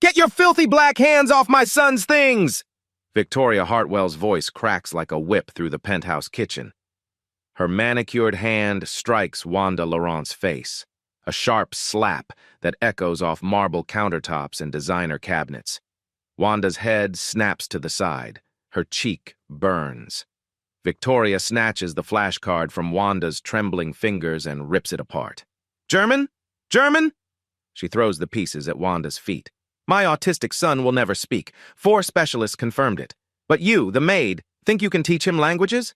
Get your filthy black hands off my son's things! Victoria Hartwell's voice cracks like a whip through the penthouse kitchen. Her manicured hand strikes Wanda Laurent's face, a sharp slap that echoes off marble countertops and designer cabinets. Wanda's head snaps to the side. Her cheek burns. Victoria snatches the flashcard from Wanda's trembling fingers and rips it apart. German? German? She throws the pieces at Wanda's feet. My autistic son will never speak. 4 specialists confirmed it. But you, the maid, think you can teach him languages?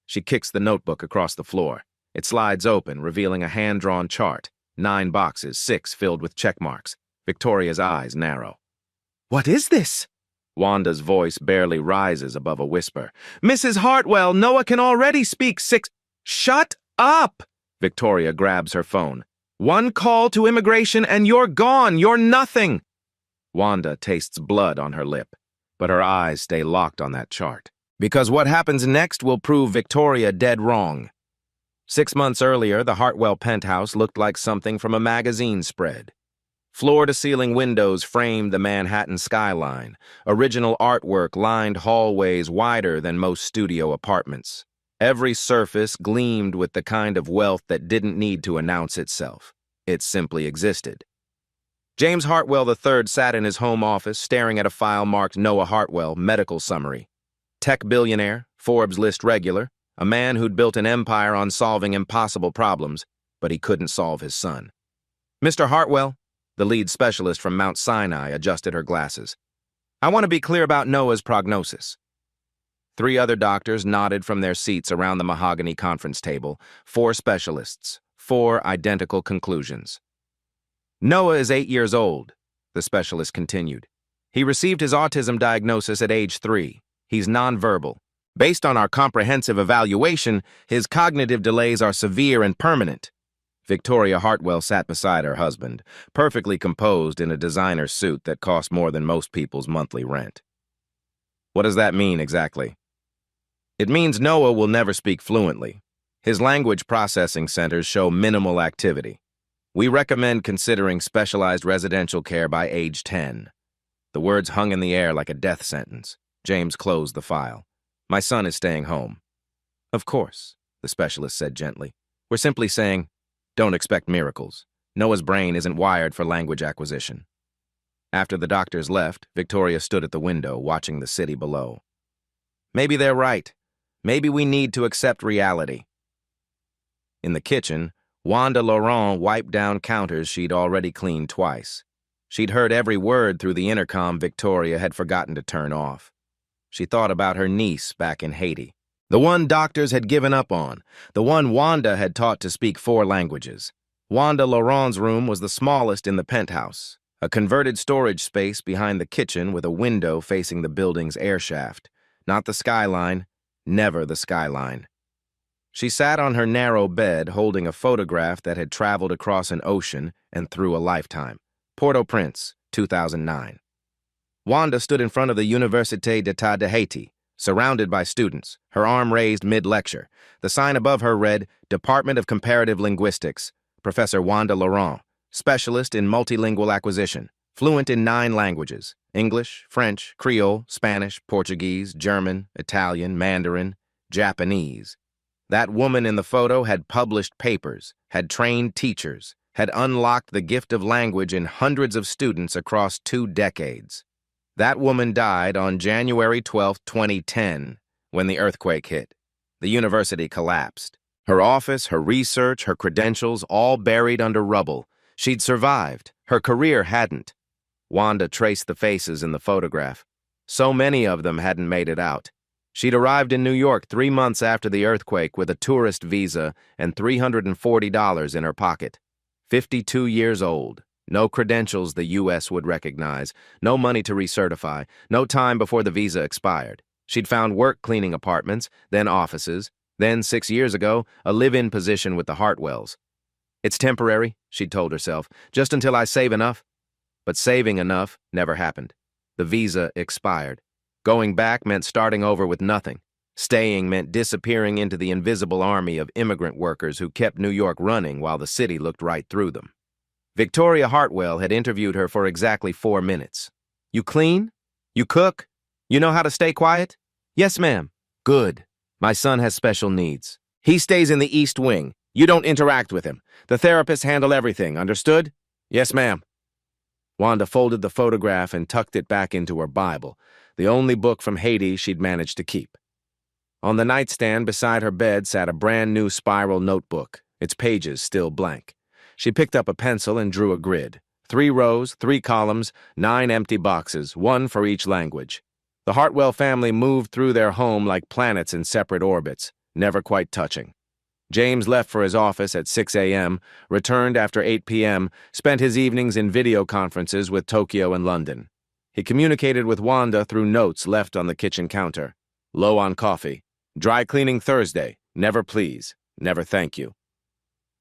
She kicks the notebook across the floor. It slides open, revealing a hand-drawn chart. 9 boxes, 6 filled with check marks. Victoria's eyes narrow. What is this? Wanda's voice barely rises above a whisper. Mrs. Hartwell, Noah can already speak 6... Shut up! Victoria grabs her phone. 1 call to immigration and you're gone. You're nothing. Wanda tastes blood on her lip, but her eyes stay locked on that chart. Because what happens next will prove Victoria dead wrong. 6 months earlier, the Hartwell penthouse looked like something from a magazine spread. Floor-to-ceiling windows framed the Manhattan skyline. Original artwork lined hallways wider than most studio apartments. Every surface gleamed with the kind of wealth that didn't need to announce itself. It simply existed. James Hartwell III sat in his home office staring at a file marked Noah Hartwell, medical summary. Tech billionaire, Forbes list regular, a man who'd built an empire on solving impossible problems, but he couldn't solve his son. Mr. Hartwell, the lead specialist from Mount Sinai, adjusted her glasses. I want to be clear about Noah's prognosis. 3 other doctors nodded from their seats around the mahogany conference table. 4 specialists, 4 identical conclusions. Noah is 8 years old, the specialist continued. He received his autism diagnosis at age 3. He's nonverbal. Based on our comprehensive evaluation, his cognitive delays are severe and permanent. Victoria Hartwell sat beside her husband, perfectly composed in a designer suit that cost more than most people's monthly rent. What does that mean exactly? It means Noah will never speak fluently. His language processing centers show minimal activity. We recommend considering specialized residential care by age 10. The words hung in the air like a death sentence. James closed the file. My son is staying home. Of course, the specialist said gently. We're simply saying, don't expect miracles. Noah's brain isn't wired for language acquisition. After the doctors left, Victoria stood at the window, watching the city below. Maybe they're right. Maybe we need to accept reality. In the kitchen, Wanda Laurent wiped down counters she'd already cleaned twice. She'd heard every word through the intercom Victoria had forgotten to turn off. She thought about her niece back in Haiti, the one doctors had given up on, the one Wanda had taught to speak 4 languages. Wanda Laurent's room was the smallest in the penthouse, a converted storage space behind the kitchen with a window facing the building's air shaft. Not the skyline, never the skyline. She sat on her narrow bed holding a photograph that had traveled across an ocean and through a lifetime. Port-au-Prince, 2009. Wanda stood in front of the Université d'État de Haiti, surrounded by students, her arm raised mid-lecture. The sign above her read, Department of Comparative Linguistics, Professor Wanda Laurent, specialist in multilingual acquisition, fluent in 9 languages, English, French, Creole, Spanish, Portuguese, German, Italian, Mandarin, Japanese. That woman in the photo had published papers, had trained teachers, had unlocked the gift of language in hundreds of students across 2 decades. That woman died on January 12, 2010, when the earthquake hit. The university collapsed. Her office, her research, her credentials, all buried under rubble. She'd survived. Her career hadn't. Wanda traced the faces in the photograph. So many of them hadn't made it out. She'd arrived in New York 3 months after the earthquake with a tourist visa and $340 in her pocket. 52 years old. No credentials the U.S. would recognize, no money to recertify, no time before the visa expired. She'd found work cleaning apartments, then offices, then 6 years ago, a live-in position with the Hartwells. It's temporary, she'd told herself, just until I save enough. But saving enough never happened. The visa expired. Going back meant starting over with nothing. Staying meant disappearing into the invisible army of immigrant workers who kept New York running while the city looked right through them. Victoria Hartwell had interviewed her for exactly 4 minutes. You clean? You cook? You know how to stay quiet? Yes, ma'am. Good. My son has special needs. He stays in the East Wing. You don't interact with him. The therapists handle everything, understood? Yes, ma'am. Wanda folded the photograph and tucked it back into her Bible, the only book from Haiti she'd managed to keep. On the nightstand beside her bed sat a brand-new spiral notebook, its pages still blank. She picked up a pencil and drew a grid. 3 rows, 3 columns, 9 empty boxes, 1 for each language. The Hartwell family moved through their home like planets in separate orbits, never quite touching. James left for his office at 6 a.m., returned after 8 p.m., spent his evenings in video conferences with Tokyo and London. He communicated with Wanda through notes left on the kitchen counter. Low on coffee. Dry cleaning Thursday. Never please. Never thank you.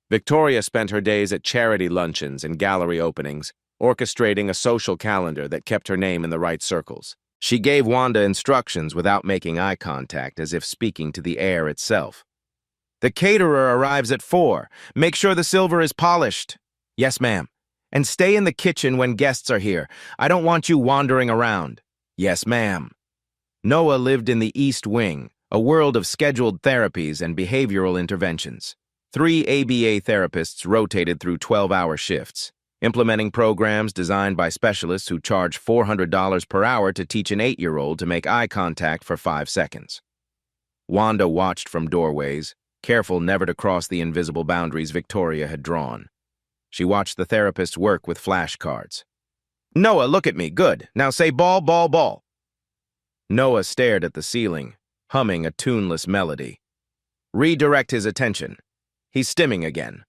Victoria spent her days at charity luncheons and gallery openings, orchestrating a social calendar that kept her name in the right circles. She gave Wanda instructions without making eye contact, as if speaking to the air itself. The caterer arrives at 4. Make sure the silver is polished. Yes, ma'am. And stay in the kitchen when guests are here. I don't want you wandering around. Yes, ma'am. Noah lived in the East Wing, a world of scheduled therapies and behavioral interventions. 3 ABA therapists rotated through 12-hour shifts, implementing programs designed by specialists who charge $400 per hour to teach an 8-year-old to make eye contact for 5 seconds. Wanda watched from doorways, careful never to cross the invisible boundaries Victoria had drawn. She watched the therapists work with flashcards. Noah, look at me. Good. Now say ball, ball, ball. Noah stared at the ceiling, humming a tuneless melody. Redirect his attention. He's stimming again.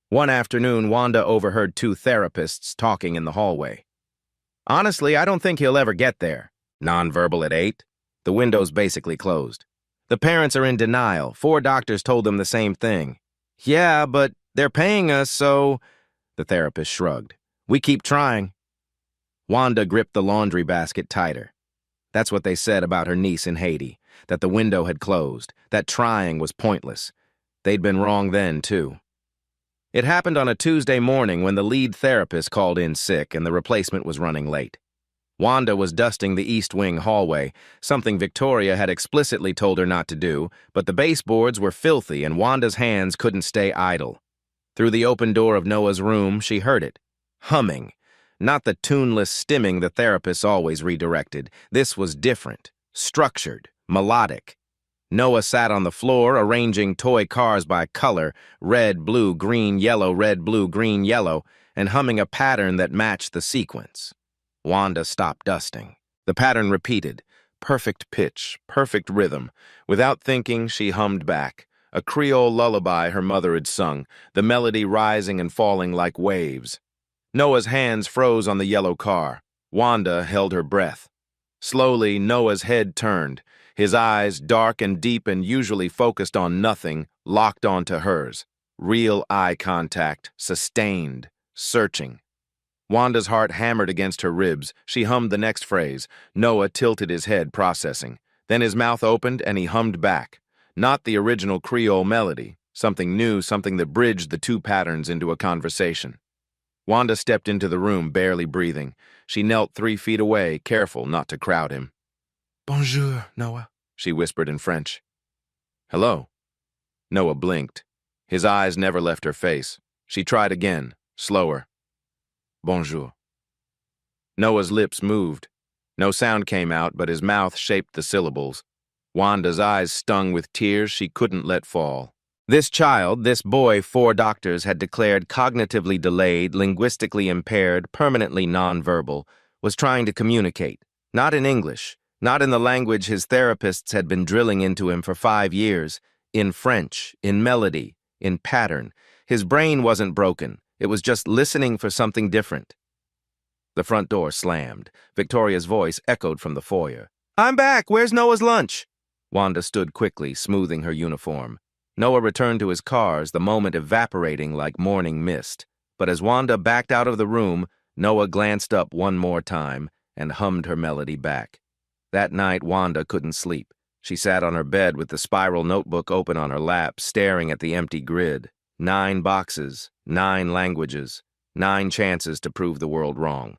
One afternoon, Wanda overheard 2 therapists talking in the hallway. Honestly, I don't think he'll ever get there. Nonverbal at 8? The window's basically closed. The parents are in denial. 4 doctors told them the same thing. Yeah, but they're paying us, so... The therapist shrugged. We keep trying. Wanda gripped the laundry basket tighter. That's what they said about her niece in Haiti, that the window had closed, that trying was pointless. They'd been wrong then, too. It happened on a Tuesday morning when the lead therapist called in sick and the replacement was running late. Wanda was dusting the East Wing hallway, something Victoria had explicitly told her not to do, but the baseboards were filthy and Wanda's hands couldn't stay idle. Through the open door of Noah's room, she heard it. Humming. Not the tuneless stimming the therapists always redirected. This was different, structured, melodic. Noah sat on the floor, arranging toy cars by color, red, blue, green, yellow, red, blue, green, yellow, and humming a pattern that matched the sequence. Wanda stopped dusting. The pattern repeated. Perfect pitch, perfect rhythm. Without thinking, she hummed back. A Creole lullaby her mother had sung, the melody rising and falling like waves. Noah's hands froze on the yellow car. Wanda held her breath. Slowly, Noah's head turned. His eyes, dark and deep and usually focused on nothing, locked onto hers. Real eye contact, sustained, searching. Wanda's heart hammered against her ribs. She hummed the next phrase. Noah tilted his head, processing. Then his mouth opened and he hummed back. Not the original Creole melody. Something new, something that bridged the 2 patterns into a conversation. Wanda stepped into the room, barely breathing. She knelt 3 feet away, careful not to crowd him. Bonjour, Noah, she whispered in French. Hello. Noah blinked. His eyes never left her face. She tried again, slower. Bonjour. Noah's lips moved. No sound came out, but his mouth shaped the syllables. Wanda's eyes stung with tears she couldn't let fall. This child, this boy 4 doctors had declared cognitively delayed, linguistically impaired, permanently nonverbal, was trying to communicate, not in English, not in the language his therapists had been drilling into him for 5 years, in French, in melody, in pattern. His brain wasn't broken. It was just listening for something different. The front door slammed. Victoria's voice echoed from the foyer. I'm back. Where's Noah's lunch? Wanda stood quickly, smoothing her uniform. Noah returned to his cars, the moment evaporating like morning mist. But as Wanda backed out of the room, Noah glanced up one more time and hummed her melody back. That night, Wanda couldn't sleep. She sat on her bed with the spiral notebook open on her lap, staring at the empty grid. 9 boxes, 9 languages. 9 chances to prove the world wrong.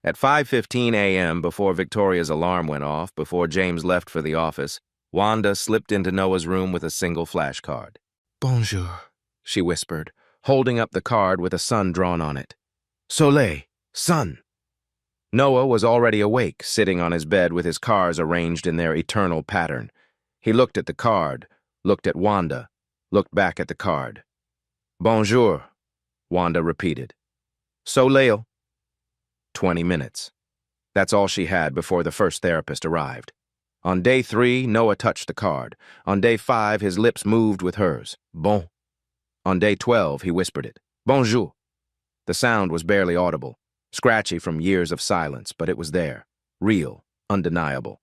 At 5:15 a.m., before Victoria's alarm went off, before James left for the office, Wanda slipped into Noah's room with a single flashcard. "Bonjour," she whispered, holding up the card with a sun drawn on it. "Soleil, sun." Noah was already awake, sitting on his bed with his cards arranged in their eternal pattern. He looked at the card, looked at Wanda, looked back at the card. "Bonjour," Wanda repeated. "Soleil." 20 minutes. That's all she had before the first therapist arrived. On day 3, Noah touched the card. On day 5, his lips moved with hers. Bon. On day 12, he whispered it. Bonjour. The sound was barely audible, scratchy from years of silence, but it was there. Real, undeniable.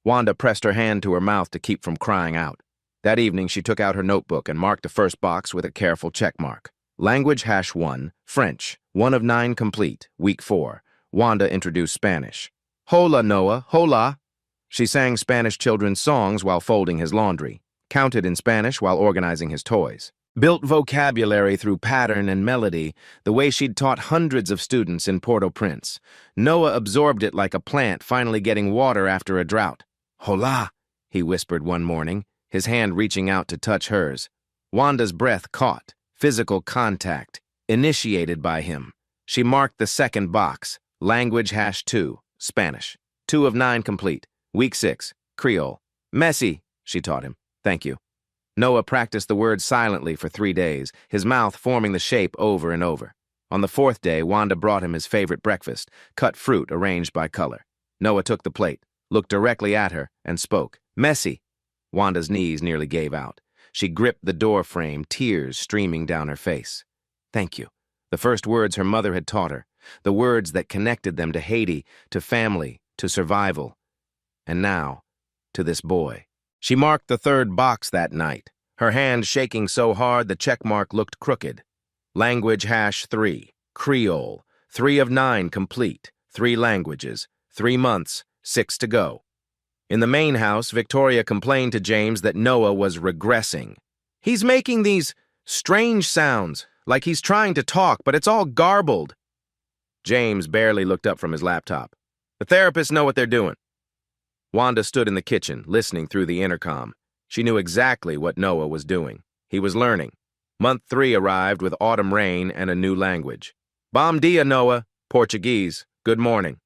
Wanda pressed her hand to her mouth to keep from crying out. That evening, she took out her notebook and marked the first box with a careful check mark. Language #1, French, 1 of 9 complete, week 4. Wanda introduced Spanish. Hola, Noah, hola. She sang Spanish children's songs while folding his laundry, counted in Spanish while organizing his toys, built vocabulary through pattern and melody, the way she'd taught hundreds of students in Port-au-Prince. Noah absorbed it like a plant finally getting water after a drought. Hola, he whispered one morning, his hand reaching out to touch hers. Wanda's breath caught, physical contact, initiated by him. She marked the second box, language #2, Spanish, 2 of 9 complete, week 6, Creole. Messy, she taught him. Thank you. Noah practiced the word silently for 3 days, his mouth forming the shape over and over. On the 4th day, Wanda brought him his favorite breakfast, cut fruit arranged by color. Noah took the plate, looked directly at her, and spoke. Messy. Wanda's knees nearly gave out. She gripped the door frame, tears streaming down her face. Thank you. The first words her mother had taught her, the words that connected them to Haiti, to family, to survival. And now, to this boy. She marked the 3rd box that night, her hand shaking so hard the check mark looked crooked. Language #3, Creole, 3 of 9 complete, 3 languages, 3 months, 6 to go. In the main house, Victoria complained to James that Noah was regressing. He's making these strange sounds, like he's trying to talk, but it's all garbled. James barely looked up from his laptop. The therapists know what they're doing. Wanda stood in the kitchen, listening through the intercom. She knew exactly what Noah was doing. He was learning. Month 3 arrived with autumn rain and a new language. Bom dia, Noah, Portuguese, good morning.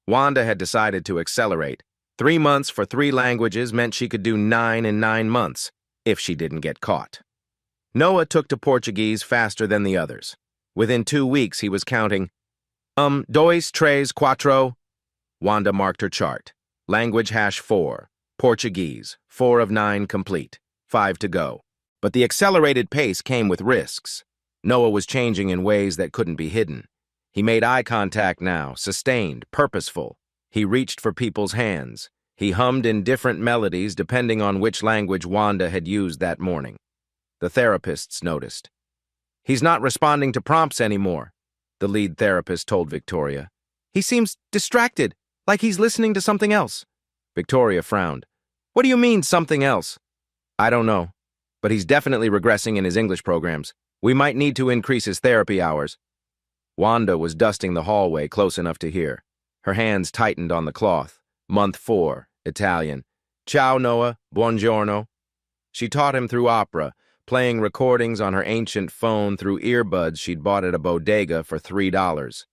Wanda had decided to accelerate. 3 months for 3 languages meant she could do 9 in 9 months, if she didn't get caught. Noah took to Portuguese faster than the others. Within 2 weeks, he was counting, dois, tres, cuatro. Wanda marked her chart. Language #4, Portuguese, 4 of 9 complete, 5 to go. But the accelerated pace came with risks. Noah was changing in ways that couldn't be hidden. He made eye contact now, sustained, purposeful. He reached for people's hands. He hummed in different melodies depending on which language Wanda had used that morning. The therapists noticed. He's not responding to prompts anymore, the lead therapist told Victoria. He seems distracted, like he's listening to something else. Victoria frowned. What do you mean, something else? I don't know, but he's definitely regressing in his English programs. We might need to increase his therapy hours. Wanda was dusting the hallway close enough to hear. Her hands tightened on the cloth. Month 4, Italian. Ciao, Noah, buongiorno. She taught him through opera, playing recordings on her ancient phone through earbuds she'd bought at a bodega for $3.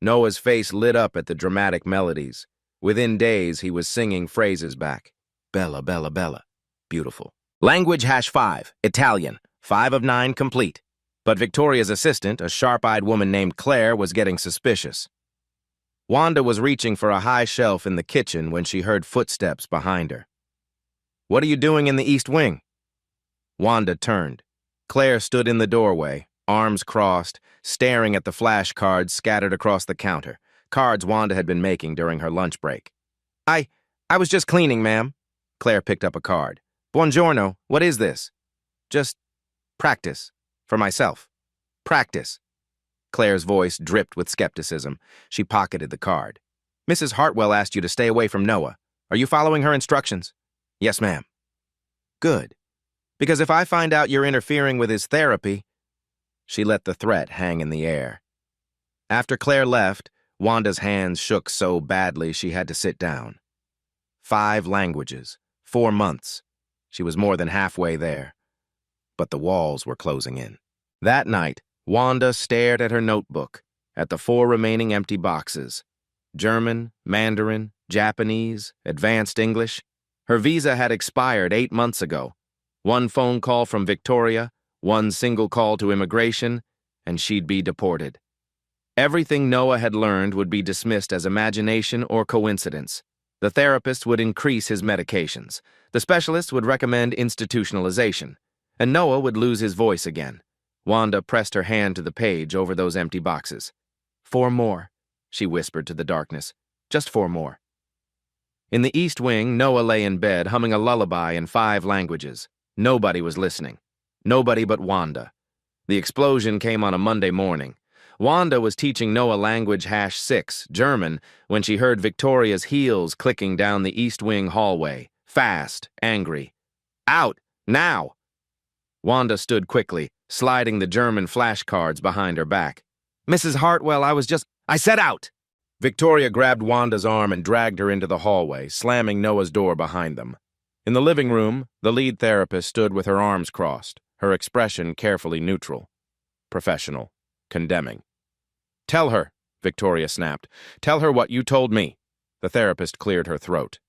Noah's face lit up at the dramatic melodies. Within days, he was singing phrases back. Bella, bella, bella. Beautiful. Language #5, Italian, 5 of 9 complete. But Victoria's assistant, a sharp-eyed woman named Claire, was getting suspicious. Wanda was reaching for a high shelf in the kitchen when she heard footsteps behind her. What are you doing in the East Wing? Wanda turned. Claire stood in the doorway, arms crossed, staring at the flashcards scattered across the counter, cards Wanda had been making during her lunch break. I was just cleaning, ma'am. Claire picked up a card. Buongiorno, what is this? Just practice. For myself. Practice. Claire's voice dripped with skepticism. She pocketed the card. Mrs. Hartwell asked you to stay away from Noah. Are you following her instructions? Yes, ma'am. Good. Because if I find out you're interfering with his therapy... She let the threat hang in the air. After Claire left, Wanda's hands shook so badly she had to sit down. 5 languages, 4 months. She was more than halfway there. But the walls were closing in. That night, Wanda stared at her notebook, at the 4 remaining empty boxes. German, Mandarin, Japanese, Advanced English. Her visa had expired 8 months ago. 1 phone call from Victoria, 1 single call to immigration, and she'd be deported. Everything Noah had learned would be dismissed as imagination or coincidence. The therapist would increase his medications. The specialist would recommend institutionalization. And Noah would lose his voice again. Wanda pressed her hand to the page over those empty boxes. 4 more, she whispered to the darkness. Just 4 more. In the East Wing, Noah lay in bed, humming a lullaby in 5 languages. Nobody was listening. Nobody but Wanda. The explosion came on a Monday morning. Wanda was teaching Noah language #6, German, when she heard Victoria's heels clicking down the East Wing hallway. Fast, angry. Out, now! Wanda stood quickly, sliding the German flashcards behind her back. Mrs. Hartwell, I said out! Victoria grabbed Wanda's arm and dragged her into the hallway, slamming Noah's door behind them. In the living room, the lead therapist stood with her arms crossed, her expression carefully neutral. Professional. Condemning. Tell her, Victoria snapped. Tell her what you told me. The therapist cleared her throat.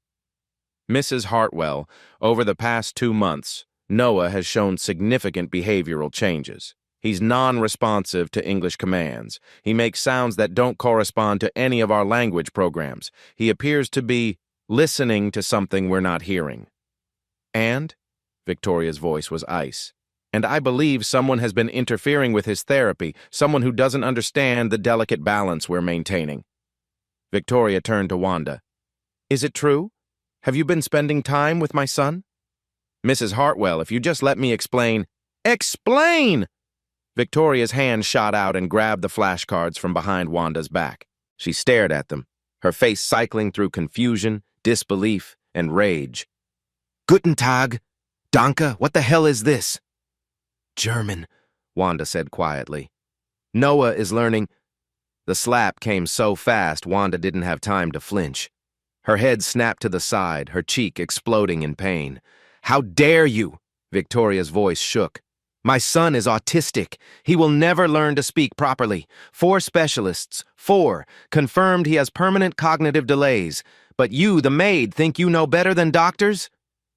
Mrs. Hartwell, over the past 2 months, Noah has shown significant behavioral changes. He's non-responsive to English commands. He makes sounds that don't correspond to any of our language programs. He appears to be listening to something we're not hearing. And? Victoria's voice was ice. And I believe someone has been interfering with his therapy, someone who doesn't understand the delicate balance we're maintaining. Victoria turned to Wanda. Is it true? Have you been spending time with my son? Mrs. Hartwell, if you just let me explain. Explain! Victoria's hand shot out and grabbed the flashcards from behind Wanda's back. She stared at them, her face cycling through confusion, disbelief, and rage. Guten Tag. Danke, what the hell is this? German, Wanda said quietly. Noah is learning. The slap came so fast Wanda didn't have time to flinch. Her head snapped to the side, her cheek exploding in pain. How dare you? Victoria's voice shook. My son is autistic. He will never learn to speak properly. 4 specialists, 4, confirmed he has permanent cognitive delays. But you, the maid, think you know better than doctors?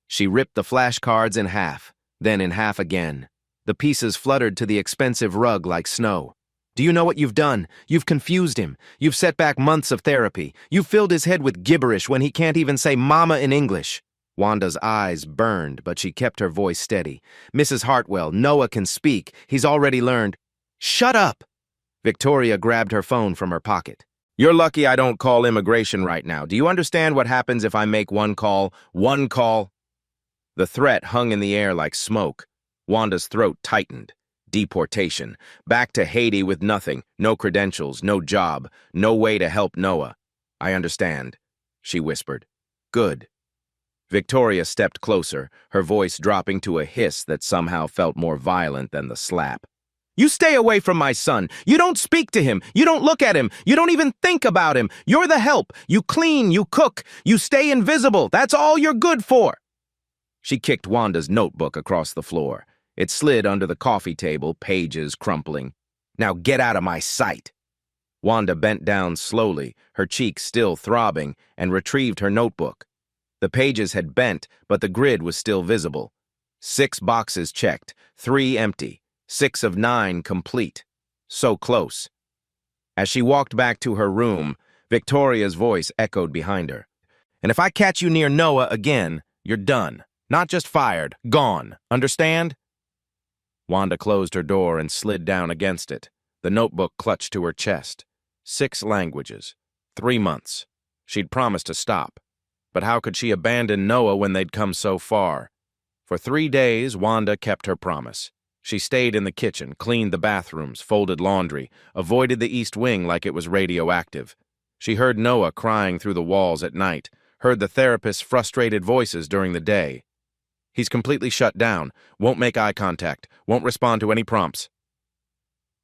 She ripped the flashcards in half, then in half again. The pieces fluttered to the expensive rug like snow. Do you know what you've done? You've confused him. You've set back months of therapy. You've filled his head with gibberish when he can't even say mama in English. Wanda's eyes burned, but she kept her voice steady. Mrs. Hartwell, Noah can speak. He's already learned. Shut up! Victoria grabbed her phone from her pocket. You're lucky I don't call immigration right now. Do you understand what happens if I make 1 call? 1 call? The threat hung in the air like smoke. Wanda's throat tightened. Deportation. Back to Haiti with nothing. No credentials, no job. No way to help Noah. I understand, she whispered. Good. Victoria stepped closer, her voice dropping to a hiss that somehow felt more violent than the slap. You stay away from my son. You don't speak to him. You don't look at him. You don't even think about him. You're the help. You clean, you cook, you stay invisible. That's all you're good for. She kicked Wanda's notebook across the floor. It slid under the coffee table, pages crumpling. Now get out of my sight. Wanda bent down slowly, her cheeks still throbbing, and retrieved her notebook. The pages had bent, but the grid was still visible. 6 boxes checked, 3 empty, 6 of 9 complete. So close. As she walked back to her room, Victoria's voice echoed behind her. And if I catch you near Noah again, you're done. Not just fired, gone. Understand? Wanda closed her door and slid down against it, the notebook clutched to her chest. 6 languages. 3 months. She'd promised to stop. But how could she abandon Noah when they'd come so far? For 3 days, Wanda kept her promise. She stayed in the kitchen, cleaned the bathrooms, folded laundry, avoided the East Wing like it was radioactive. She heard Noah crying through the walls at night, heard the therapist's frustrated voices during the day. He's completely shut down, won't make eye contact, won't respond to any prompts.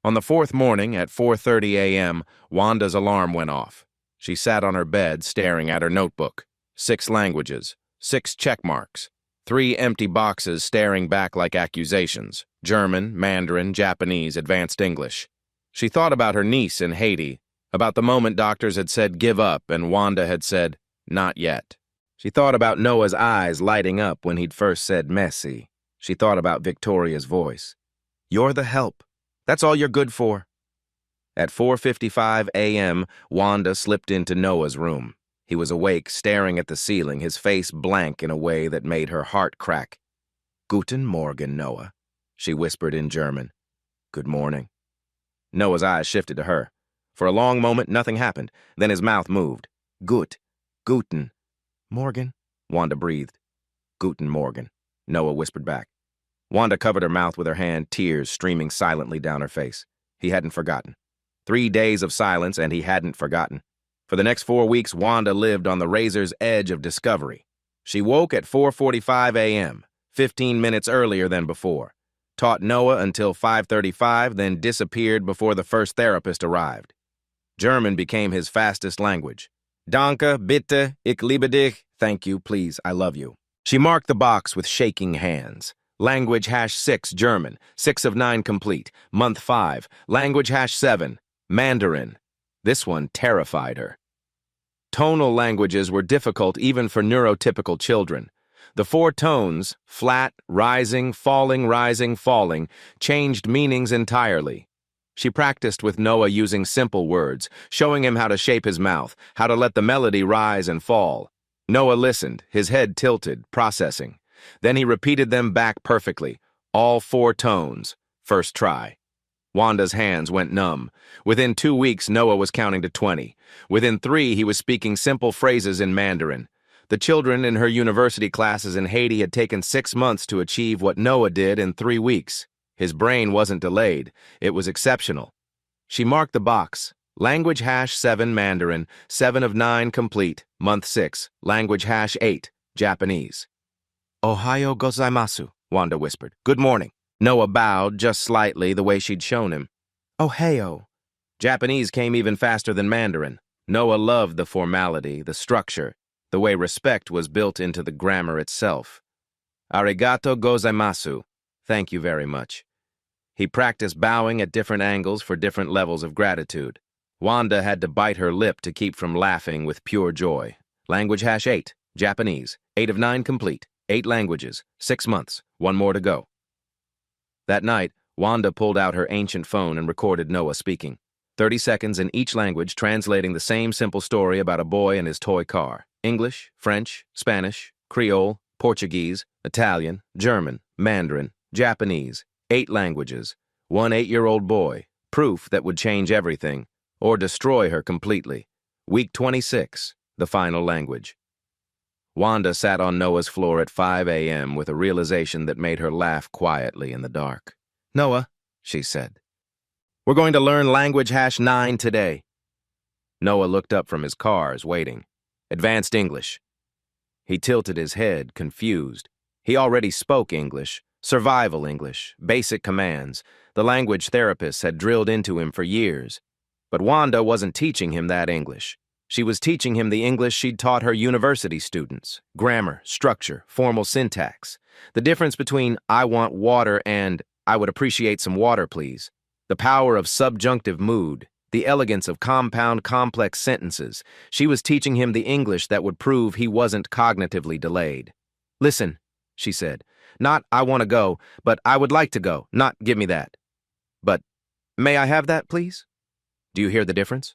On the fourth morning at 4:30 a.m., Wanda's alarm went off. She sat on her bed staring at her notebook. 6 languages, 6 check marks, 3 empty boxes staring back like accusations: German, Mandarin, Japanese, Advanced English. She thought about her niece in Haiti, about the moment doctors had said give up and Wanda had said not yet. She thought about Noah's eyes lighting up when he'd first said messy. She thought about Victoria's voice. You're the help. That's all you're good for. At 4:55 a.m., Wanda slipped into Noah's room. He was awake, staring at the ceiling, his face blank in a way that made her heart crack. Guten Morgen, Noah, she whispered in German. Good morning. Noah's eyes shifted to her. For a long moment, nothing happened. Then his mouth moved. Guten Morgen, Wanda breathed. Guten Morgen, Noah whispered back. Wanda covered her mouth with her hand, tears streaming silently down her face. He hadn't forgotten. 3 days of silence, and he hadn't forgotten. For the next 4 weeks, Wanda lived on the razor's edge of discovery. She woke at 4:45 a.m., 15 minutes earlier than before, taught Noah until 5:35, then disappeared before the first therapist arrived. German became his fastest language. Danke, bitte, ich liebe dich. Thank you, please, I love you. She marked the box with shaking hands. Language #6, German, 6 of 9 complete. Month 5, language #7, Mandarin. This one terrified her. Tonal languages were difficult even for neurotypical children. The 4 tones, flat, rising, falling, changed meanings entirely. She practiced with Noah using simple words, showing him how to shape his mouth, how to let the melody rise and fall. Noah listened, his head tilted, processing. Then he repeated them back perfectly, all 4 tones, first try. Wanda's hands went numb. Within 2 weeks, Noah was counting to 20. Within 3, he was speaking simple phrases in Mandarin. The children in her university classes in Haiti had taken 6 months to achieve what Noah did in 3 weeks. His brain wasn't delayed. It was exceptional. She marked the box. Language #7 Mandarin, 7 of 9 complete. Month 6. Language #8 Japanese. Ohayo gozaimasu, Wanda whispered. Good morning. Noah bowed just slightly the way she'd shown him. Ohayo. Japanese came even faster than Mandarin. Noah loved the formality, the structure, the way respect was built into the grammar itself. Arigato gozaimasu. Thank you very much. He practiced bowing at different angles for different levels of gratitude. Wanda had to bite her lip to keep from laughing with pure joy. Language #8, Japanese, 8 of 9 complete, 8 languages, 6 months, 1 more to go. That night, Wanda pulled out her ancient phone and recorded Noah speaking. 30 seconds in each language, translating the same simple story about a boy and his toy car. English, French, Spanish, Creole, Portuguese, Italian, German, Mandarin, Japanese, 8 languages, 1 8-year-old boy, proof that would change everything, or destroy her completely. Week 26, the final language. Wanda sat on Noah's floor at 5 a.m. with a realization that made her laugh quietly in the dark. Noah, she said, we're going to learn language #9 today. Noah looked up from his cars, waiting. Advanced English. He tilted his head, confused. He already spoke English, survival English, basic commands, the language therapists had drilled into him for years. But Wanda wasn't teaching him that English. She was teaching him the English she'd taught her university students: grammar, structure, formal syntax. The difference between I want water and I would appreciate some water, please. The power of subjunctive mood, the elegance of compound complex sentences. She was teaching him the English that would prove he wasn't cognitively delayed. Listen, she said, not I want to go, but I would like to go, not give me that. But may I have that, please? Do you hear the difference?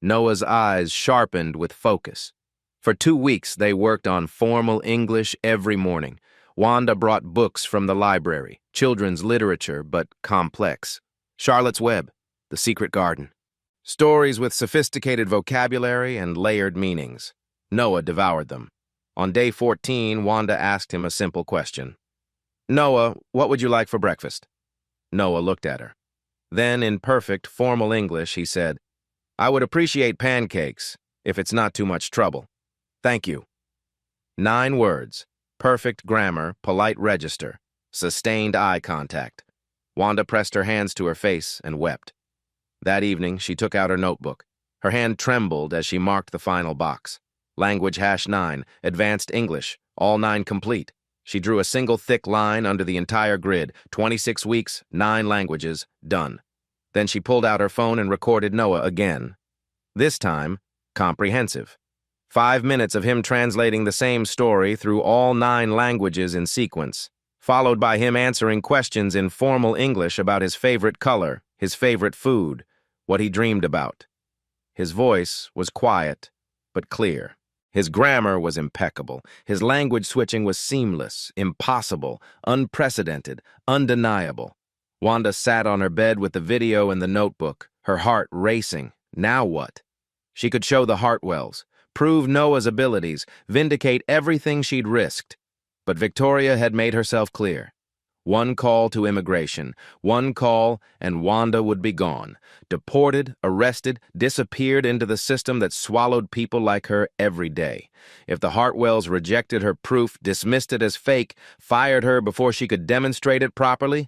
Noah's eyes sharpened with focus. For 2 weeks, they worked on formal English every morning. Wanda brought books from the library, children's literature, but complex. Charlotte's Web, The Secret Garden. Stories with sophisticated vocabulary and layered meanings. Noah devoured them. On day 14, Wanda asked him a simple question. Noah, what would you like for breakfast? Noah looked at her. Then, in perfect, formal English, he said, I would appreciate pancakes, if it's not too much trouble. Thank you. 9 words. Perfect grammar, polite register, sustained eye contact. Wanda pressed her hands to her face and wept. That evening, she took out her notebook. Her hand trembled as she marked the final box. Language #9, Advanced English, all 9 complete. She drew a single thick line under the entire grid, 26 weeks, 9 languages, done. Then she pulled out her phone and recorded Noah again. This time, comprehensive. 5 minutes of him translating the same story through all 9 languages in sequence, followed by him answering questions in formal English about his favorite color, his favorite food, what he dreamed about. His voice was quiet, but clear. His grammar was impeccable. His language switching was seamless, impossible, unprecedented, undeniable. Wanda sat on her bed with the video and the notebook, her heart racing. Now what? She could show the Hartwells, prove Noah's abilities, vindicate everything she'd risked. But Victoria had made herself clear. One call to immigration, one call, and Wanda would be gone. Deported, arrested, disappeared into the system that swallowed people like her every day. If the Hartwells rejected her proof, dismissed it as fake, fired her before she could demonstrate it properly,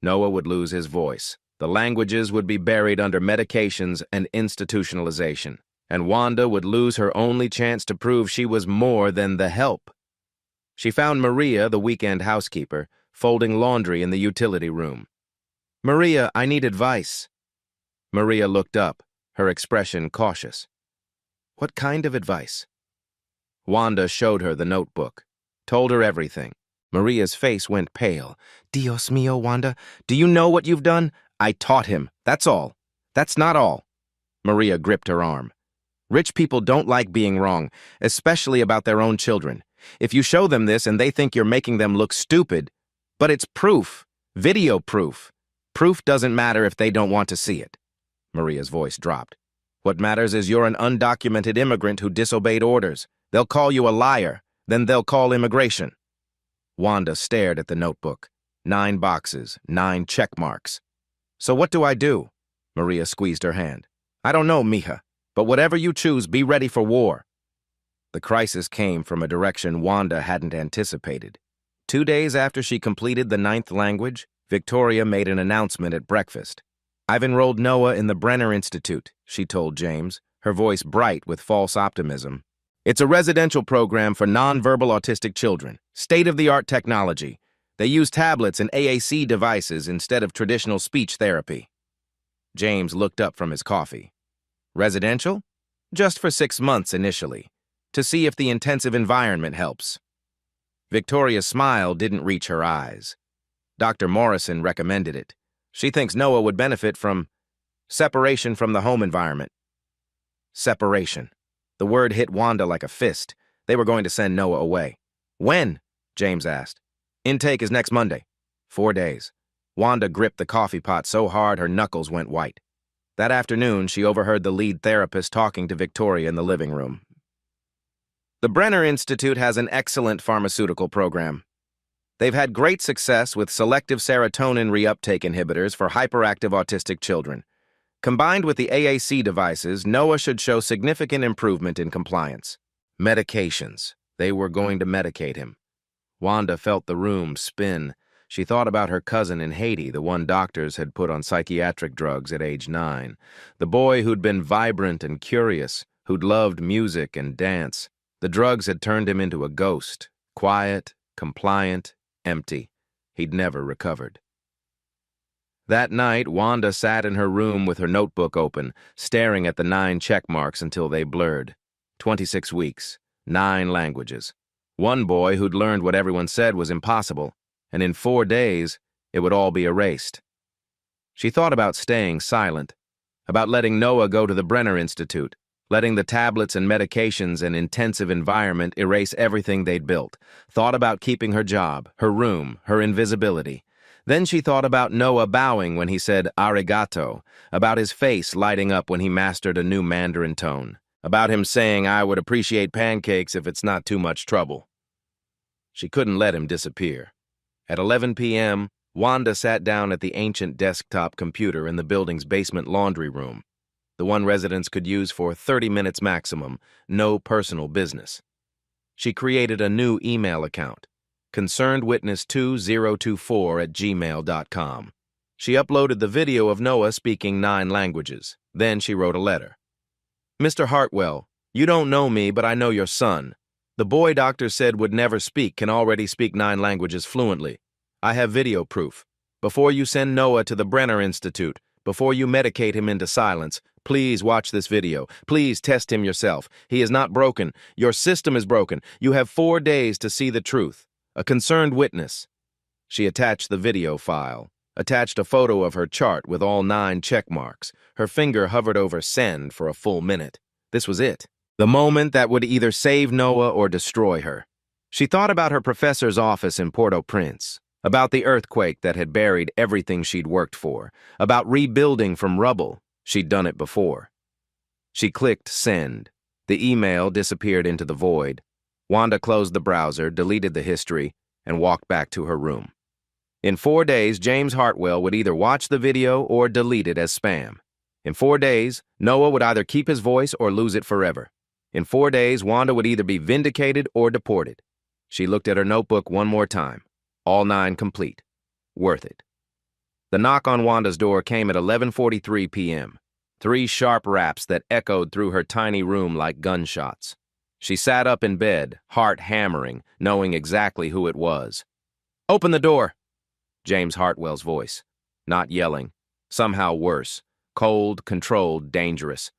Noah would lose his voice. The languages would be buried under medications and institutionalization. And Wanda would lose her only chance to prove she was more than the help. She found Maria, the weekend housekeeper, folding laundry in the utility room. "Maria, I need advice." Maria looked up, her expression cautious. "What kind of advice?" Wanda showed her the notebook, told her everything. Maria's face went pale. "Dios mío, Wanda, do you know what you've done? I taught him, that's all. That's not all." Maria gripped her arm. "Rich people don't like being wrong, especially about their own children. If you show them this and they think you're making them look stupid, but it's proof, video proof. Proof doesn't matter if they don't want to see it." Maria's voice dropped. "What matters is you're an undocumented immigrant who disobeyed orders. They'll call you a liar, then they'll call immigration." Wanda stared at the notebook. 9 boxes, 9 check marks. "So what do I do?" Maria squeezed her hand. "I don't know, mija, but whatever you choose, be ready for war." The crisis came from a direction Wanda hadn't anticipated. 2 days after she completed the 9th language, Victoria made an announcement at breakfast. "I've enrolled Noah in the Brenner Institute," she told James, her voice bright with false optimism. "It's a residential program for nonverbal autistic children, state-of-the-art technology. They use tablets and AAC devices instead of traditional speech therapy." James looked up from his coffee. "Residential? Just for 6 months initially, to see if the intensive environment helps." Victoria's smile didn't reach her eyes. Dr. Morrison recommended it. She thinks Noah would benefit from separation from the home environment. Separation. The word hit Wanda like a fist. They were going to send Noah away. "When?" James asked. "Intake is next Monday." 4 days. Wanda gripped the coffee pot so hard her knuckles went white. That afternoon, she overheard the lead therapist talking to Victoria in the living room. "The Brenner Institute has an excellent pharmaceutical program. They've had great success with selective serotonin reuptake inhibitors for hyperactive autistic children. Combined with the AAC devices, Noah should show significant improvement in compliance." Medications. They were going to medicate him. Wanda felt the room spin. She thought about her cousin in Haiti, the one doctors had put on psychiatric drugs at age 9. The boy who'd been vibrant and curious, who'd loved music and dance. The drugs had turned him into a ghost, quiet, compliant, empty. He'd never recovered. That night, Wanda sat in her room with her notebook open, staring at the 9 check marks until they blurred. 26 weeks, 9 languages. One boy who'd learned what everyone said was impossible, and in 4 days, it would all be erased. She thought about staying silent, about letting Noah go to the Brenner Institute, letting the tablets and medications and intensive environment erase everything they'd built, thought about keeping her job, her room, her invisibility. Then she thought about Noah bowing when he said arigato, about his face lighting up when he mastered a new Mandarin tone, about him saying, "I would appreciate pancakes if it's not too much trouble." She couldn't let him disappear. At 11 p.m., Wanda sat down at the ancient desktop computer in the building's basement laundry room, the one residents could use for 30 minutes maximum, no personal business. She created a new email account, concernedwitness2024@gmail.com. She uploaded the video of Noah speaking 9 languages. Then she wrote a letter. Mr. Hartwell, you don't know me, but I know your son. The boy doctor said would never speak can already speak 9 languages fluently. I have video proof. Before you send Noah to the Brenner Institute, before you medicate him into silence, please watch this video. Please test him yourself. He is not broken. Your system is broken. You have 4 days to see the truth. A concerned witness. She attached the video file, attached a photo of her chart with all 9 check marks. Her finger hovered over send for a full minute. This was it. The moment that would either save Noah or destroy her. She thought about her professor's office in Port-au-Prince, about the earthquake that had buried everything she'd worked for, about rebuilding from rubble. She'd done it before. She clicked send. The email disappeared into the void. Wanda closed the browser, deleted the history, and walked back to her room. In 4 days, James Hartwell would either watch the video or delete it as spam. In 4 days, Noah would either keep his voice or lose it forever. In 4 days, Wanda would either be vindicated or deported. She looked at her notebook one more time. All 9 complete. Worth it. The knock on Wanda's door came at 11:43 p.m. 3 sharp raps that echoed through her tiny room like gunshots. She sat up in bed, heart hammering, knowing exactly who it was. "Open the door!" James Hartwell's voice. Not yelling. Somehow worse. Cold, controlled, dangerous.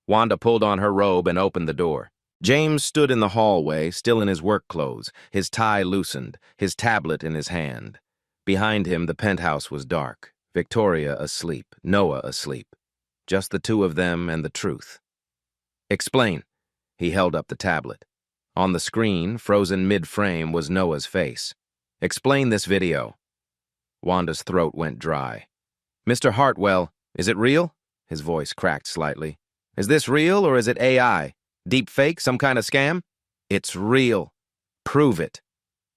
Wanda pulled on her robe and opened the door. James stood in the hallway, still in his work clothes, his tie loosened, his tablet in his hand. Behind him, the penthouse was dark. Victoria asleep, Noah asleep. Just the 2 of them and the truth. "Explain." He held up the tablet. On the screen, frozen mid-frame, was Noah's face. "Explain this video." Wanda's throat went dry. "Mr. Hartwell, is it real?" His voice cracked slightly. "Is this real or is it AI? Deep fake, some kind of scam?" "It's real. Prove it."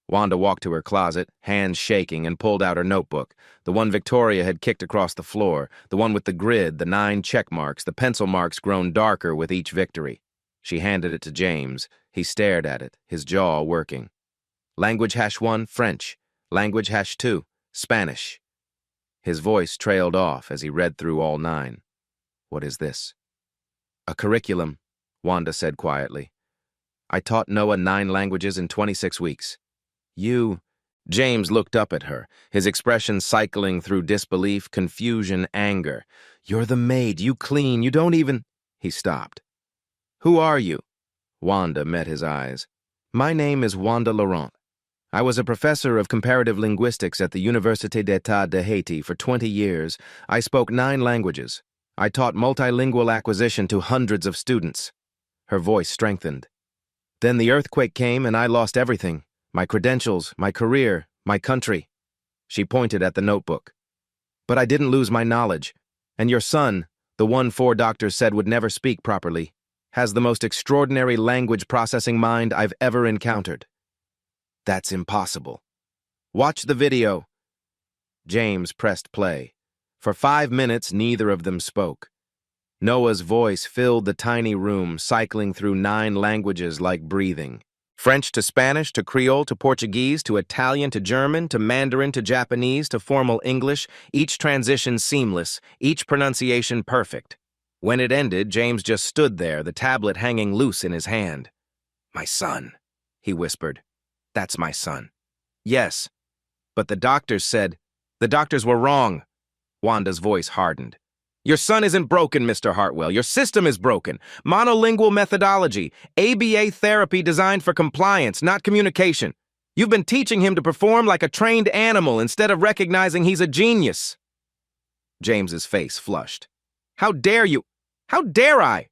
Wanda walked to her closet, hands shaking, and pulled out her notebook, the one Victoria had kicked across the floor, the one with the grid, the 9 check marks, the pencil marks grown darker with each victory. She handed it to James. He stared at it, his jaw working. Language #1, French. Language #2, Spanish. His voice trailed off as he read through all 9. "What is this?" "A curriculum," Wanda said quietly. "I taught Noah 9 languages in 26 weeks. You..." James looked up at her, his expression cycling through disbelief, confusion, anger. "You're the maid, you clean, you don't even..." He stopped. "Who are you?" Wanda met his eyes. "My name is Wanda Laurent. I was a professor of comparative linguistics at the Université d'État de Haiti for 20 years. I spoke 9 languages. I taught multilingual acquisition to hundreds of students." Her voice strengthened. "Then the earthquake came and I lost everything. My credentials, my career, my country." She pointed at the notebook. "But I didn't lose my knowledge. And your son, the one 4 doctors said would never speak properly, has the most extraordinary language processing mind I've ever encountered." "That's impossible." "Watch the video." James pressed play. For 5 minutes, neither of them spoke. Noah's voice filled the tiny room, cycling through 9 languages like breathing. French to Spanish to Creole to Portuguese to Italian to German to Mandarin to Japanese to formal English, each transition seamless, each pronunciation perfect. When it ended, James just stood there, the tablet hanging loose in his hand. "My son," he whispered. "That's my son." "Yes, but the doctors said..." "The doctors were wrong." Wanda's voice hardened. "Your son isn't broken, Mr. Hartwell. Your system is broken. Monolingual methodology, ABA therapy designed for compliance, not communication. You've been teaching him to perform like a trained animal instead of recognizing he's a genius." James's face flushed. "How dare you? How dare I?"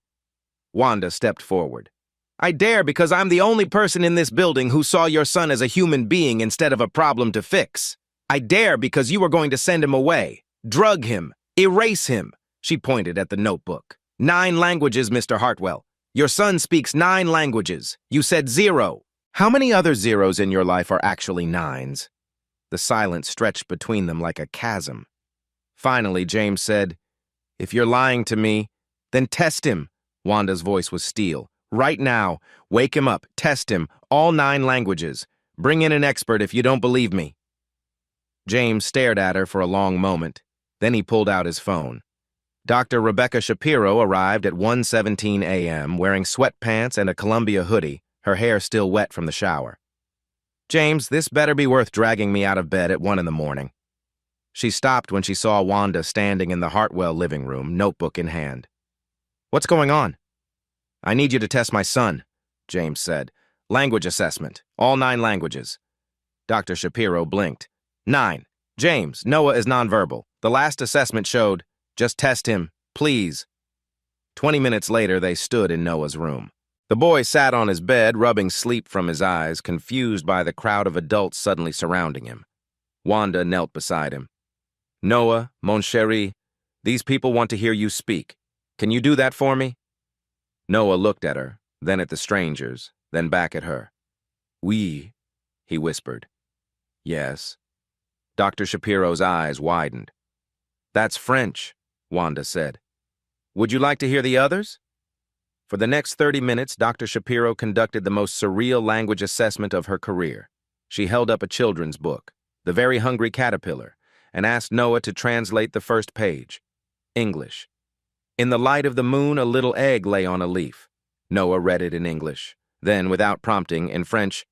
Wanda stepped forward. "I dare because I'm the only person in this building who saw your son as a human being instead of a problem to fix. I dare because you were going to send him away, drug him, erase him." She pointed at the notebook. 9 languages, Mr. Hartwell. Your son speaks 9 languages. You said 0. How many other zeros in your life are actually 9s? The silence stretched between them like a chasm. Finally, James said, "If you're lying to me, then test him." Wanda's voice was steel. "Right now, wake him up, test him, all 9 languages. Bring in an expert if you don't believe me." James stared at her for a long moment. Then he pulled out his phone. Dr. Rebecca Shapiro arrived at 1:17 a.m. wearing sweatpants and a Columbia hoodie, her hair still wet from the shower. "James, this better be worth dragging me out of bed at 1 in the morning." She stopped when she saw Wanda standing in the Hartwell living room, notebook in hand. "What's going on?" "I need you to test my son," James said. "Language assessment, all 9 languages." Dr. Shapiro blinked. 9. James, Noah is nonverbal. The last assessment showed, just test him, please." 20 minutes later, they stood in Noah's room. The boy sat on his bed, rubbing sleep from his eyes, confused by the crowd of adults suddenly surrounding him. Wanda knelt beside him. "Noah, mon chéri, these people want to hear you speak. Can you do that for me?" Noah looked at her, then at the strangers, then back at her. "Oui," he whispered. "Yes." Dr. Shapiro's eyes widened. "That's French," Wanda said. "Would you like to hear the others?" For the next 30 minutes, Dr. Shapiro conducted the most surreal language assessment of her career. She held up a children's book, The Very Hungry Caterpillar, and asked Noah to translate the first page. English. "In the light of the moon, a little egg lay on a leaf." Noah read it in English. Then, without prompting, in French,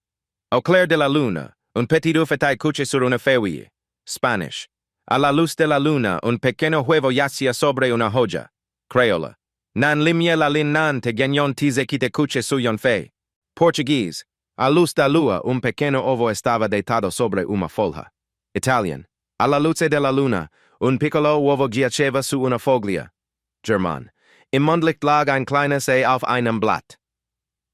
"Au clair de la luna, un petit œuf est couché sur une feuille." Spanish. "A la luz de la luna, un pequeño huevo yacía sobre una hoja." Crayola. "Nan limye la lin nan te gagnon tize qui te couche su yon fe." Portuguese. "A luz da lua, un pequeño ovo estava deitado sobre una folha." Italian. "A la luce de la luna, un piccolo uovo giaceva su una foglia." German. "Im Mondlicht lag ein kleines Ei auf einem Blatt."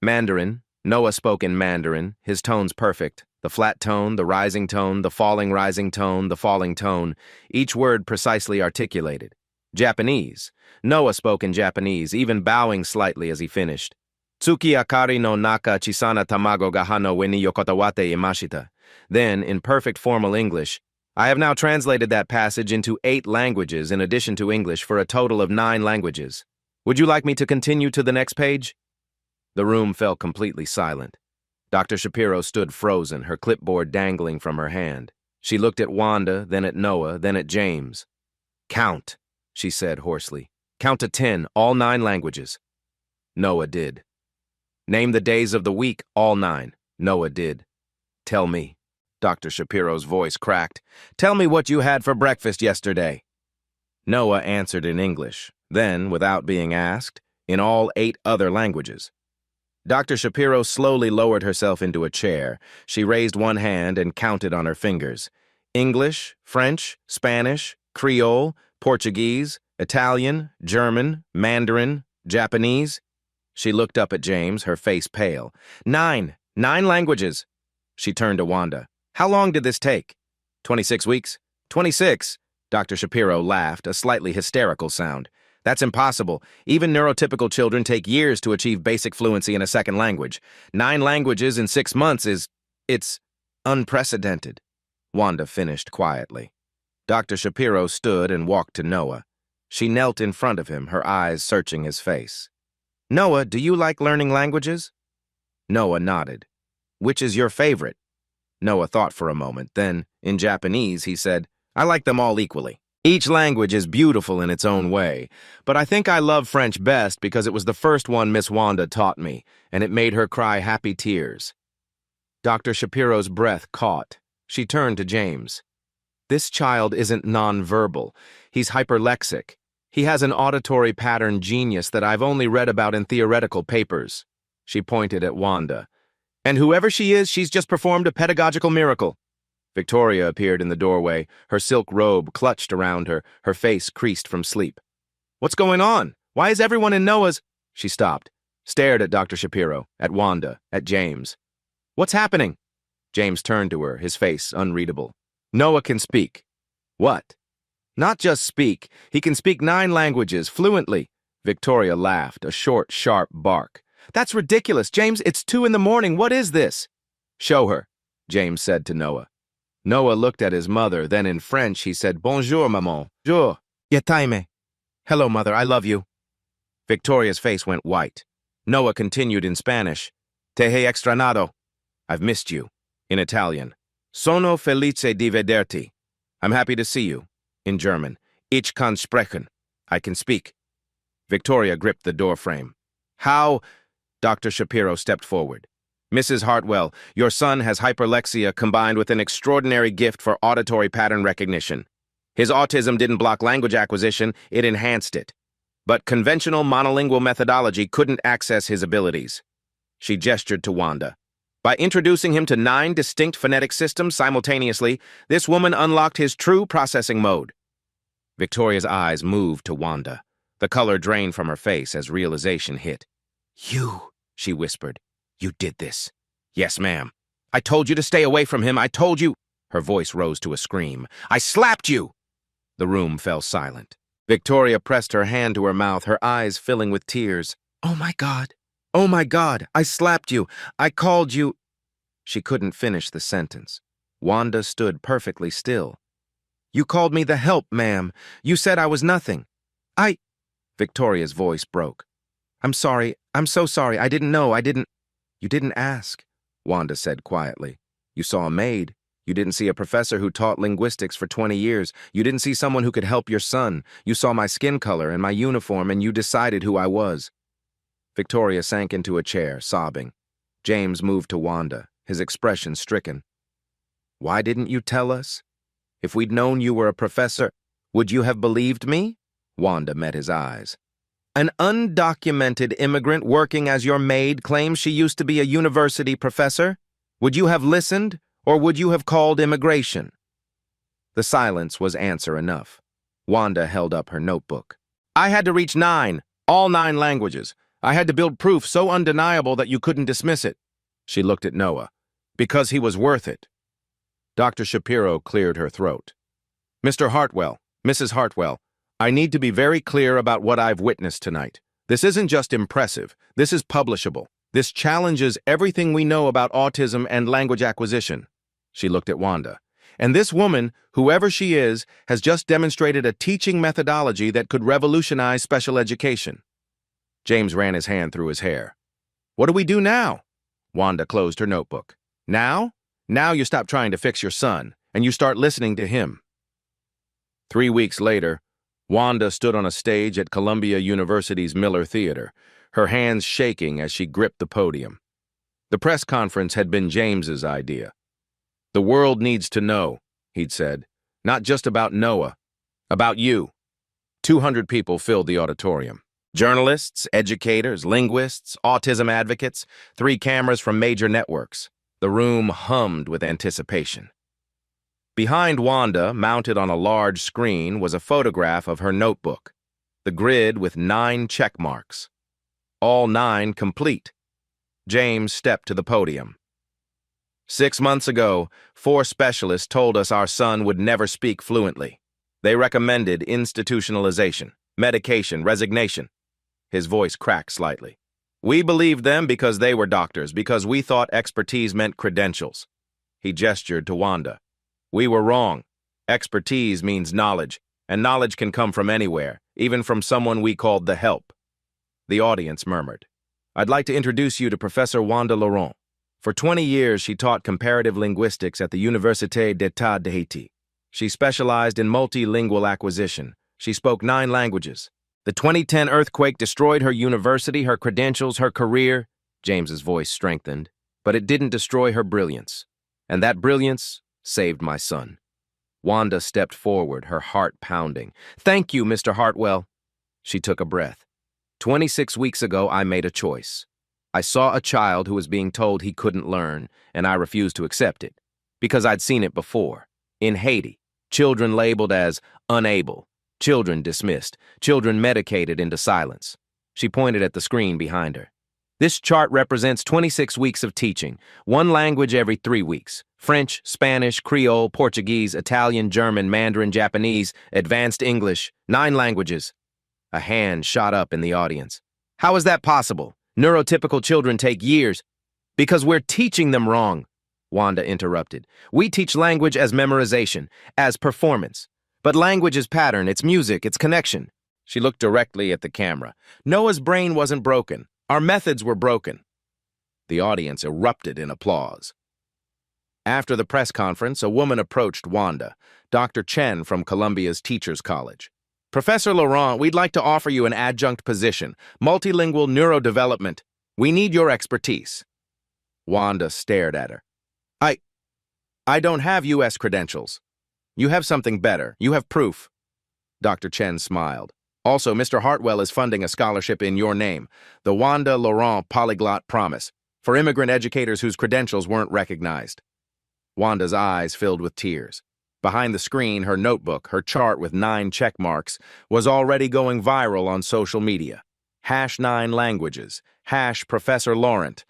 Mandarin. Noah spoke in Mandarin, his tones perfect. The flat tone, the rising tone, the falling rising tone, the falling tone, each word precisely articulated. Japanese. Noah spoke in Japanese, even bowing slightly as he finished. "Tsuki akari no naka chisana tamago ga hano we ni yokotawate imashita." Then, in perfect formal English, "I have now translated that passage into 8 languages in addition to English for a total of 9 languages. Would you like me to continue to the next page?" The room fell completely silent. Dr. Shapiro stood frozen, her clipboard dangling from her hand. She looked at Wanda, then at Noah, then at James. "Count," she said hoarsely. "Count to 10, all 9 languages." Noah did. "Name the days of the week, all 9. Noah did. "Tell me." Dr. Shapiro's voice cracked. "Tell me what you had for breakfast yesterday." Noah answered in English, then, without being asked, in all 8 other languages. Dr. Shapiro slowly lowered herself into a chair. She raised one hand and counted on her fingers. English, French, Spanish, Creole, Portuguese, Italian, German, Mandarin, Japanese. She looked up at James, her face pale. 9 languages." She turned to Wanda. "How long did this take?" 26 weeks. 26? Dr. Shapiro laughed, a slightly hysterical sound. "That's impossible. Even neurotypical children take years to achieve basic fluency in a second language. 9 languages in 6 months it's unprecedented." Wanda finished quietly. Dr. Shapiro stood and walked to Noah. She knelt in front of him, her eyes searching his face. "Noah, do you like learning languages?" Noah nodded. "Which is your favorite?" Noah thought for a moment. Then, in Japanese, he said, "I like them all equally. Each language is beautiful in its own way, but I think I love French best because it was the first one Miss Wanda taught me, and it made her cry happy tears." Dr. Shapiro's breath caught. She turned to James. "This child isn't nonverbal. He's hyperlexic. He has an auditory pattern genius that I've only read about in theoretical papers." She pointed at Wanda. "And whoever she is, she's just performed a pedagogical miracle." Victoria appeared in the doorway, her silk robe clutched around her, her face creased from sleep. "What's going on? Why is everyone in Noah's—" She stopped, stared at Dr. Shapiro, at Wanda, at James. "What's happening?" James turned to her, his face unreadable. "Noah can speak." "What?" "Not just speak. He can speak 9 languages, fluently." Victoria laughed, a short, sharp bark. "That's ridiculous, James. It's 2 in the morning. What is this?" "Show her," James said to Noah. Noah looked at his mother, then in French he said, "Bonjour, maman." "Jour. Yetaime." "Hello, mother, I love you." Victoria's face went white. Noah continued in Spanish, "Te he extrañado." "I've missed you." In Italian, "Sono felice di vederti." "I'm happy to see you." In German, Ich kann sprechen. I can speak. Victoria gripped the doorframe. How? Dr. Shapiro stepped forward. Mrs. Hartwell, your son has hyperlexia combined with an extraordinary gift for auditory pattern recognition. His autism didn't block language acquisition, it enhanced it. But conventional monolingual methodology couldn't access his abilities. She gestured to Wanda. By introducing him to 9 distinct phonetic systems simultaneously, this woman unlocked his true processing mode. Victoria's eyes moved to Wanda. The color drained from her face as realization hit. You, she whispered. You did this. Yes, ma'am. I told you to stay away from him. I told you. Her voice rose to a scream. I slapped you. The room fell silent. Victoria pressed her hand to her mouth, her eyes filling with tears. Oh, my God. Oh, my God. I slapped you. I called you. She couldn't finish the sentence. Wanda stood perfectly still. You called me the help, ma'am. You said I was nothing. Victoria's voice broke. I'm sorry. I'm so sorry. I didn't know. You didn't ask, Wanda said quietly. You saw a maid. You didn't see a professor who taught linguistics for 20 years. You didn't see someone who could help your son. You saw my skin color and my uniform, and you decided who I was. Victoria sank into a chair, sobbing. James moved to Wanda, his expression stricken. Why didn't you tell us? If we'd known you were a professor, would you have believed me? Wanda met his eyes. An undocumented immigrant working as your maid claims she used to be a university professor? Would you have listened, or would you have called immigration? The silence was answer enough. Wanda held up her notebook. I had to reach 9, all 9 languages. I had to build proof so undeniable that you couldn't dismiss it. She looked at Noah. Because he was worth it. Dr. Shapiro cleared her throat. Mr. Hartwell, Mrs. Hartwell, I need to be very clear about what I've witnessed tonight. This isn't just impressive. This is publishable. This challenges everything we know about autism and language acquisition. She looked at Wanda. And this woman, whoever she is, has just demonstrated a teaching methodology that could revolutionize special education. James ran his hand through his hair. What do we do now? Wanda closed her notebook. Now? Now you stop trying to fix your son, and you start listening to him. 3 weeks later, Wanda stood on a stage at Columbia University's Miller Theater, her hands shaking as she gripped the podium. The press conference had been James's idea. The world needs to know, he'd said, not just about Noah, about you. 200 people filled the auditorium. Journalists, educators, linguists, autism advocates, 3 cameras from major networks. The room hummed with anticipation. Behind Wanda, mounted on a large screen, was a photograph of her notebook, the grid with 9 check marks. All 9 complete. James stepped to the podium. 6 months ago, 4 specialists told us our son would never speak fluently. They recommended institutionalization, medication, resignation. His voice cracked slightly. We believed them because they were doctors, because we thought expertise meant credentials. He gestured to Wanda. We were wrong. Expertise means knowledge, and knowledge can come from anywhere, even from someone we called the help. The audience murmured. I'd like to introduce you to Professor Wanda Laurent. For 20 years, she taught comparative linguistics at the Université d'État de Haiti. She specialized in multilingual acquisition. She spoke 9 languages. The 2010 earthquake destroyed her university, her credentials, her career. James's voice strengthened. But it didn't destroy her brilliance. And that brilliance saved my son. Wanda stepped forward, her heart pounding. Thank you, Mr. Hartwell. She took a breath. 26 weeks ago, I made a choice. I saw a child who was being told he couldn't learn, and I refused to accept it. Because I'd seen it before. In Haiti, children labeled as unable, children dismissed, children medicated into silence. She pointed at the screen behind her. This chart represents 26 weeks of teaching, 1 language every 3 weeks. French, Spanish, Creole, Portuguese, Italian, German, Mandarin, Japanese, Advanced English, 9 languages. A hand shot up in the audience. How is that possible? Neurotypical children take years. Because we're teaching them wrong, Wanda interrupted. We teach language as memorization, as performance. But language is pattern, it's music, it's connection. She looked directly at the camera. Noah's brain wasn't broken. Our methods were broken. The audience erupted in applause. After the press conference, a woman approached Wanda, Dr. Chen from Columbia's Teachers College. Professor Laurent, we'd like to offer you an adjunct position, multilingual neurodevelopment. We need your expertise. Wanda stared at her. I don't have U.S. credentials. You have something better. You have proof. Dr. Chen smiled. Also, Mr. Hartwell is funding a scholarship in your name, the Wanda Laurent Polyglot Promise, for immigrant educators whose credentials weren't recognized. Wanda's eyes filled with tears. Behind the screen, her notebook, her chart with 9 check marks, was already going viral on social media. #9 languages, #Professor Laurent,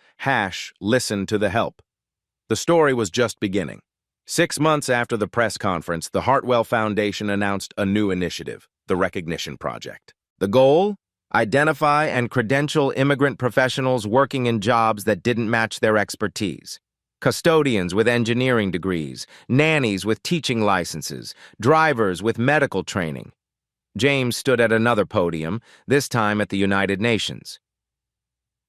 #listen to the help. The story was just beginning. 6 months after the press conference, the Hartwell Foundation announced a new initiative, the Recognition Project. The goal? Identify and credential immigrant professionals working in jobs that didn't match their expertise. Custodians with engineering degrees, nannies with teaching licenses, drivers with medical training. James stood at another podium, this time at the United Nations.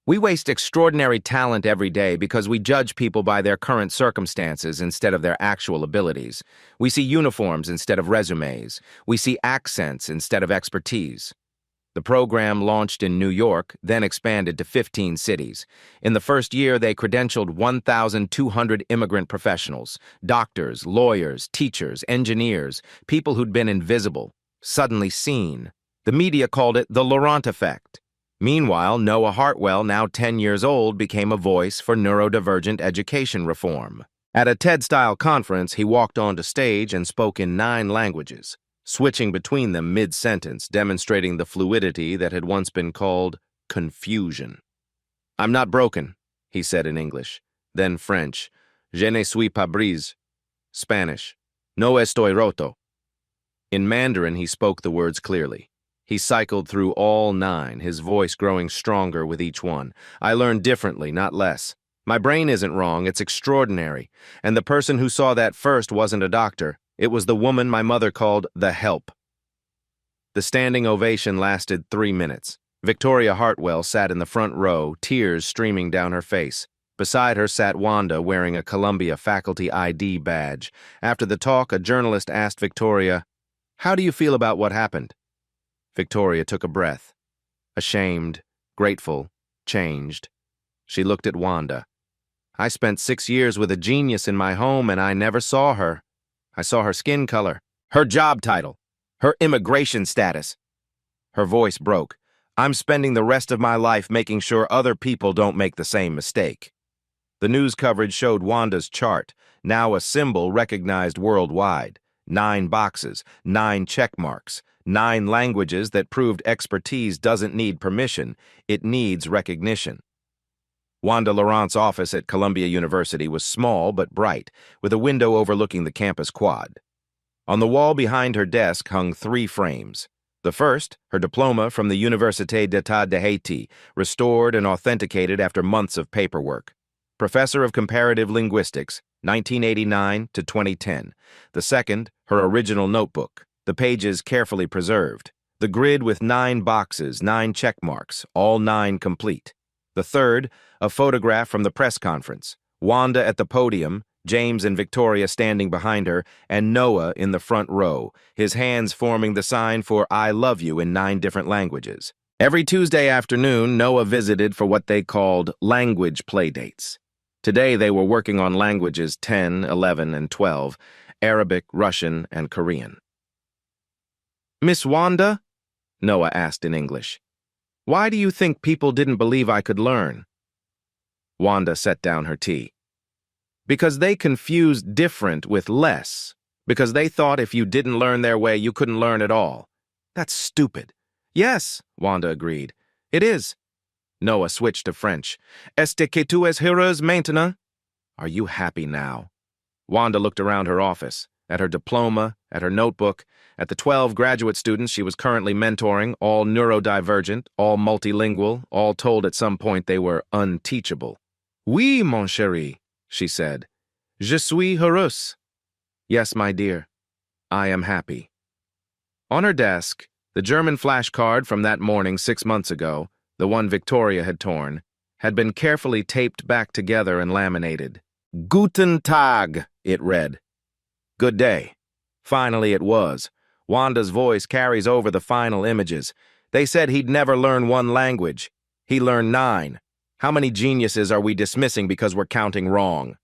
We waste extraordinary talent every day because we judge people by their current circumstances instead of their actual abilities. We see uniforms instead of resumes. We see accents instead of expertise. The program launched in New York, then expanded to 15 cities. In the first year, they credentialed 1,200 immigrant professionals, doctors, lawyers, teachers, engineers, people who'd been invisible, suddenly seen. The media called it the Laurent effect. Meanwhile, Noah Hartwell, now 10 years old, became a voice for neurodivergent education reform. At a TED-style conference, he walked onto stage and spoke in 9 languages, switching between them mid-sentence, demonstrating the fluidity that had once been called confusion. "I'm not broken," he said in English, then French, "Je ne suis pas brise," Spanish, "No estoy roto." In Mandarin, he spoke the words clearly. He cycled through all 9, his voice growing stronger with each one. "I learn differently, not less. My brain isn't wrong, it's extraordinary. And the person who saw that first wasn't a doctor. It was the woman my mother called the help." The standing ovation lasted 3 minutes. Victoria Hartwell sat in the front row, tears streaming down her face. Beside her sat Wanda, wearing a Columbia faculty ID badge. After the talk, a journalist asked Victoria, "How do you feel about what happened?" Victoria took a breath. Ashamed, grateful, changed. She looked at Wanda. "I spent 6 years with a genius in my home and I never saw her. I saw her skin color, her job title, her immigration status." Her voice broke. "I'm spending the rest of my life making sure other people don't make the same mistake." The news coverage showed Wanda's chart, now a symbol recognized worldwide. 9 boxes, 9 check marks, 9 languages that proved expertise doesn't need permission, it needs recognition. Wanda Laurent's office at Columbia University was small but bright, with a window overlooking the campus quad. On the wall behind her desk hung 3 frames. The first, her diploma from the Université d'État de Haiti, restored and authenticated after months of paperwork. Professor of Comparative Linguistics, 1989 to 2010. The second, her original notebook, the pages carefully preserved. The grid with 9 boxes, 9 check marks, all 9 complete. The third, a photograph from the press conference. Wanda at the podium, James and Victoria standing behind her, and Noah in the front row, his hands forming the sign for "I love you" in 9 different languages. Every Tuesday afternoon, Noah visited for what they called language playdates. Today they were working on languages 10, 11, and 12, Arabic, Russian, and Korean. "Miss Wanda?" Noah asked in English. "Why do you think people didn't believe I could learn?" Wanda set down her tea. "Because they confused different with less. Because they thought if you didn't learn their way, you couldn't learn at all. That's stupid." "Yes," Wanda agreed. "It is." Noah switched to French. "Est-ce que tu es heureuse maintenant?" "Are you happy now?" Wanda looked around her office, at her diploma, at her notebook, at the 12 graduate students she was currently mentoring, all neurodivergent, all multilingual, all told at some point they were unteachable. "Oui, mon chéri," she said. "Je suis heureuse." "Yes, my dear. I am happy." On her desk, the German flashcard from that morning 6 months ago, the one Victoria had torn, had been carefully taped back together and laminated. "Guten Tag," it read. Good day. Finally it was. Wanda's voice carries over the final images. They said he'd never learn one language. He learned 9. How many geniuses are we dismissing because we're counting wrong?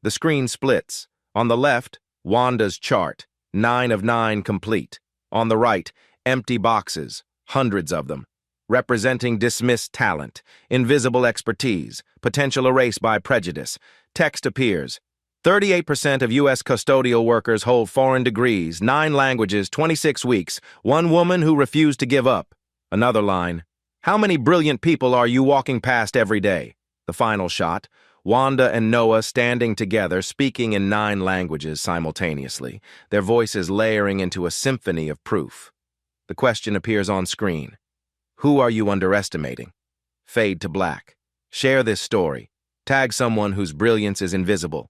The screen splits. On the left, Wanda's chart, 9 of 9 complete. On the right, empty boxes, hundreds of them, representing dismissed talent, invisible expertise, potential erased by prejudice. Text appears. 38% of U.S. custodial workers hold foreign degrees, 9 languages, 26 weeks, one woman who refused to give up. Another line. How many brilliant people are you walking past every day? The final shot. Wanda and Noah standing together, speaking in 9 languages simultaneously, their voices layering into a symphony of proof. The question appears on screen. Who are you underestimating? Fade to black. Share this story. Tag someone whose brilliance is invisible.